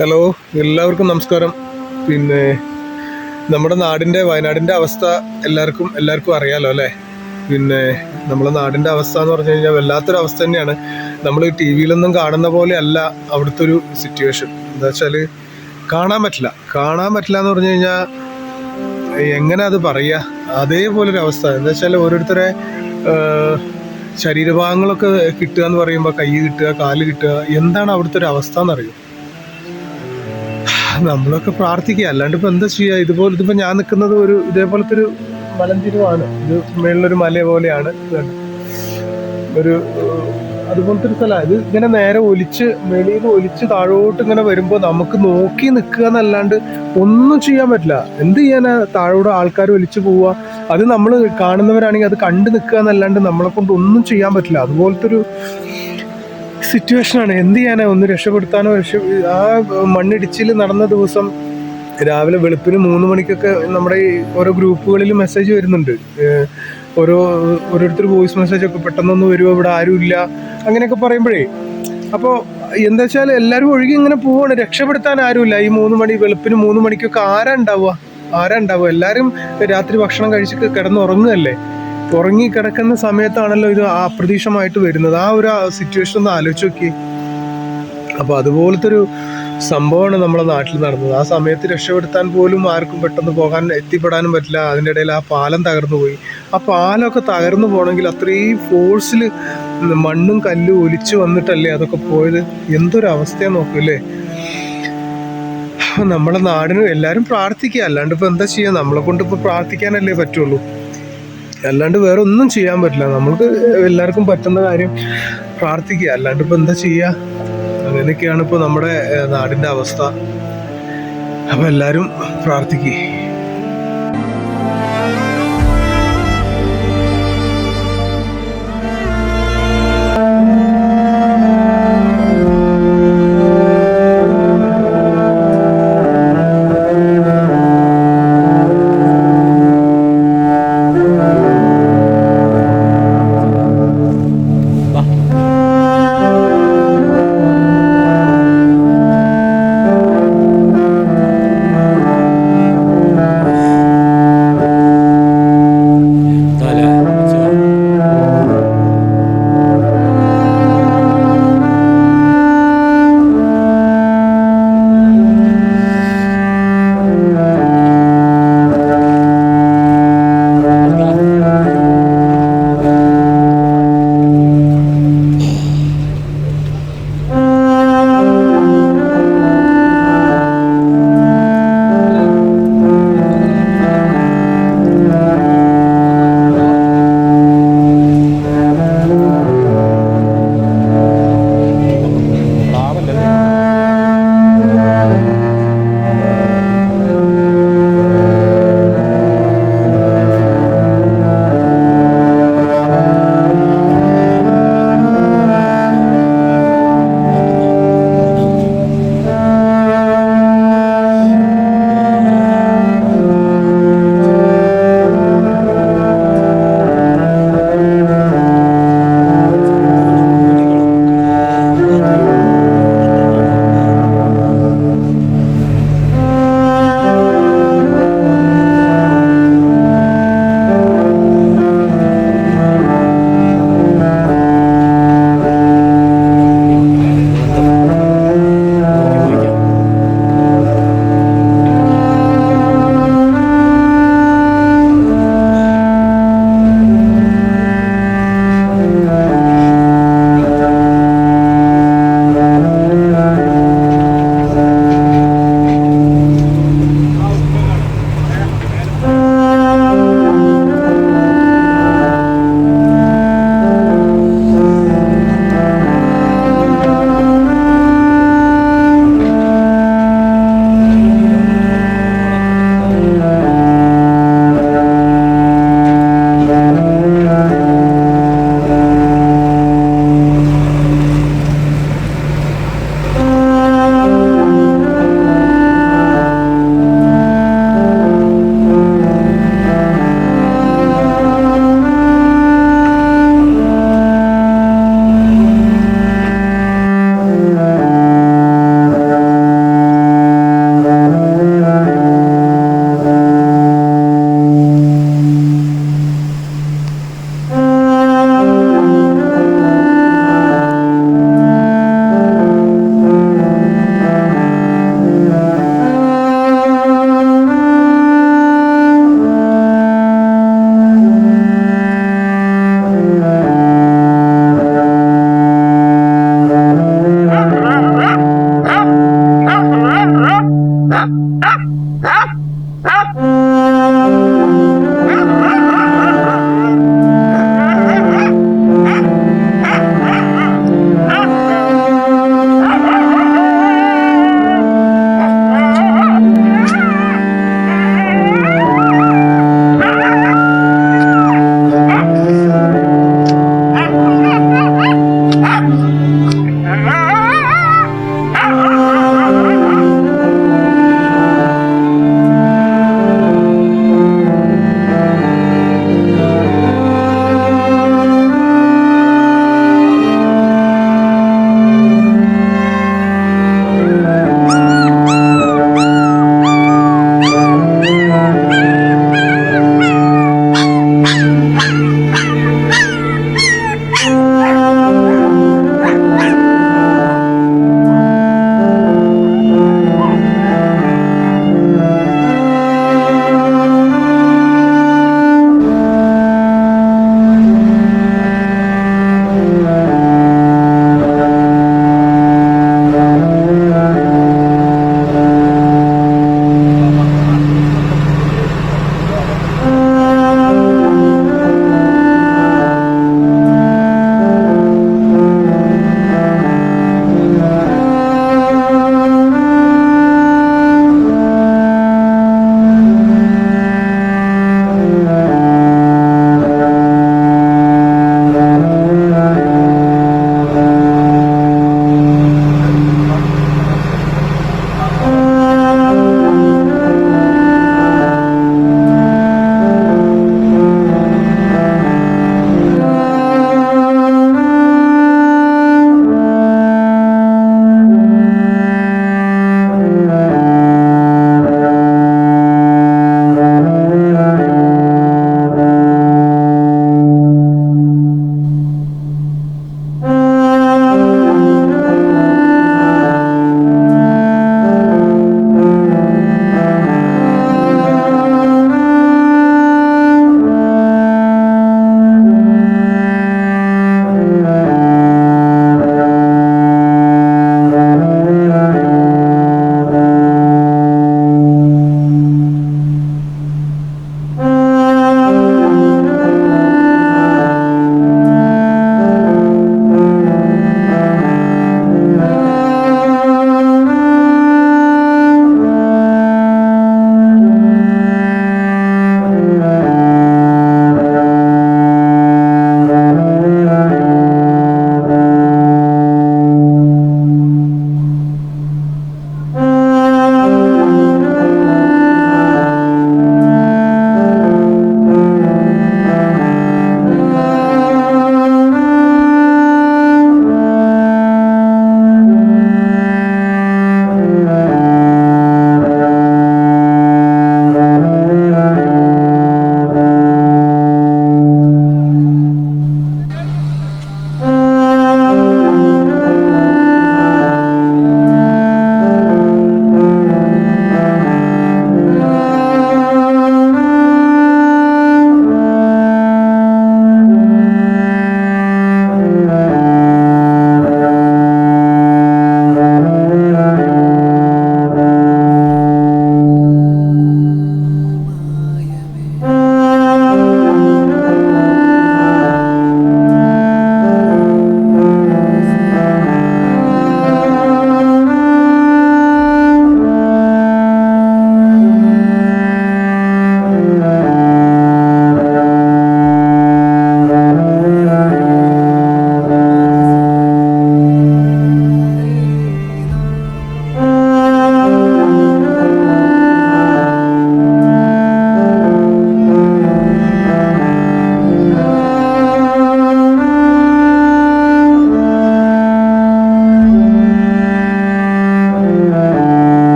Hello, എല്ലാവർക്കും നമസ്കാരം. പിന്നെ നമ്മുടെ വയനാടിൻ്റെ അവസ്ഥ എല്ലാവർക്കും അറിയാലോ അല്ലേ? പിന്നെ നമ്മളെ നാടിൻ്റെ അവസ്ഥ എന്ന് പറഞ്ഞു കഴിഞ്ഞാൽ വല്ലാത്തൊരു അവസ്ഥ തന്നെയാണ്. നമ്മൾ ടി വിയിലൊന്നും കാണുന്ന പോലെ അല്ല അവിടുത്തെ ഒരു സിറ്റുവേഷൻ. എന്താ വെച്ചാൽ കാണാൻ പറ്റില്ല എന്ന് പറഞ്ഞു കഴിഞ്ഞാൽ എങ്ങനെ അത് പറയുക? അതേപോലൊരു അവസ്ഥ. എന്താ വെച്ചാൽ ഓരോരുത്തരെ ശരീരഭാഗങ്ങളൊക്കെ കിട്ടുക എന്ന് പറയുമ്പോൾ കൈ കിട്ടുക, കാല് കിട്ടുക, എന്താണ് അവിടുത്തെ ഒരു അവസ്ഥ എന്നറിയും. നമ്മളൊക്കെ പ്രാർത്ഥിക്കുക, അല്ലാണ്ട് ഇപ്പൊ എന്താ ചെയ്യുക? ഇതിപ്പോ ഞാൻ നിൽക്കുന്നത് ഇതേപോലത്തെ ഒരു മലഞ്ചിരുവാണ്. ഇത് മേളിലൊരു മല പോലെയാണ്. ഒരു അതുപോലത്തെ ഒരു സ്ഥലമാണ് ഇത്. ഇങ്ങനെ നേരെ ഒലിച്ച് താഴോട്ട് ഇങ്ങനെ വരുമ്പോൾ നമുക്ക് നോക്കി നിൽക്കുക എന്നല്ലാണ്ട് ഒന്നും ചെയ്യാൻ പറ്റില്ല. എന്ത് ചെയ്യാനാ? താഴോട്ട് ആൾക്കാർ ഒലിച്ചു പോവുക, അത് നമ്മൾ കാണുന്നവരാണെങ്കിൽ അത് കണ്ടു നിൽക്കുക എന്നല്ലാണ്ട് നമ്മളെ കൊണ്ട് ഒന്നും ചെയ്യാൻ പറ്റില്ല. അതുപോലത്തെ ഒരു സിറ്റുവേഷനാണ്. എന്ത് ചെയ്യാനാ? ഒന്ന് രക്ഷപ്പെടുത്താനോ ആ മണ്ണിടിച്ചിൽ നടന്ന ദിവസം രാവിലെ വെളുപ്പിന് 3 മണിക്കൊക്കെ നമ്മുടെ ഈ ഓരോ ഗ്രൂപ്പുകളിൽ മെസ്സേജ് വരുന്നുണ്ട്. ഓരോരുത്തർ വോയിസ് മെസ്സേജൊക്കെ പെട്ടെന്നൊന്ന് വരുമോ, ഇവിടെ ആരും ഇല്ല, അങ്ങനെയൊക്കെ പറയുമ്പോഴേ. അപ്പോൾ എന്താ വെച്ചാൽ എല്ലാവരും ഒഴുകി ഇങ്ങനെ പോവാണ്. രക്ഷപ്പെടുത്താൻ ആരുമില്ല. ഈ വെളുപ്പിന് 3 മണിക്കൊക്കെ ആരാ ഉണ്ടാവുക? എല്ലാവരും രാത്രി ഭക്ഷണം കഴിച്ചിട്ട് കിടന്നുറങ്ങുകയല്ലേ. ഉറങ്ങി കിടക്കുന്ന സമയത്താണല്ലോ ഇത് അപ്രതീക്ഷിതമായിട്ട് വരുന്നത്. ആ ഒരു സിറ്റുവേഷൻ ഒന്ന് ആലോചിച്ച് നോക്കി. അപ്പൊ അതുപോലത്തെ ഒരു സംഭവമാണ് നമ്മളെ നാട്ടിൽ നടന്നത്. ആ സമയത്ത് രക്ഷപ്പെടുത്താൻ പോലും ആർക്കും പെട്ടെന്ന് എത്തിപ്പെടാനും പറ്റില്ല. അതിൻ്റെ ഇടയിൽ ആ പാലം തകർന്നു പോയി. ആ പാലമൊക്കെ തകർന്നു പോകണമെങ്കിൽ അത്രയും ഫോഴ്സിൽ മണ്ണും കല്ലും ഒലിച്ചു വന്നിട്ടല്ലേ അതൊക്കെ പോയത്. എന്തൊരു അവസ്ഥയാ നോക്കൂല്ലേ. നമ്മളെ നാടിന് എല്ലാവരും പ്രാർത്ഥിക്കുക, അല്ലാണ്ട് ഇപ്പൊ എന്താ ചെയ്യാ? നമ്മളെ കൊണ്ട് ഇപ്പൊ പ്രാർത്ഥിക്കാനല്ലേ പറ്റുള്ളൂ, അല്ലാണ്ട് വേറെ ഒന്നും ചെയ്യാൻ പറ്റില്ല. നമുക്ക് എല്ലാവർക്കും പറ്റുന്ന കാര്യം പ്രാർത്ഥിക്കുക, അല്ലാണ്ട് ഇപ്പൊ എന്താ ചെയ്യാ? അങ്ങനെയൊക്കെയാണ് ഇപ്പൊ നമ്മുടെ നാടിന്റെ അവസ്ഥ. അപ്പൊ എല്ലാവരും പ്രാർത്ഥിക്കുക.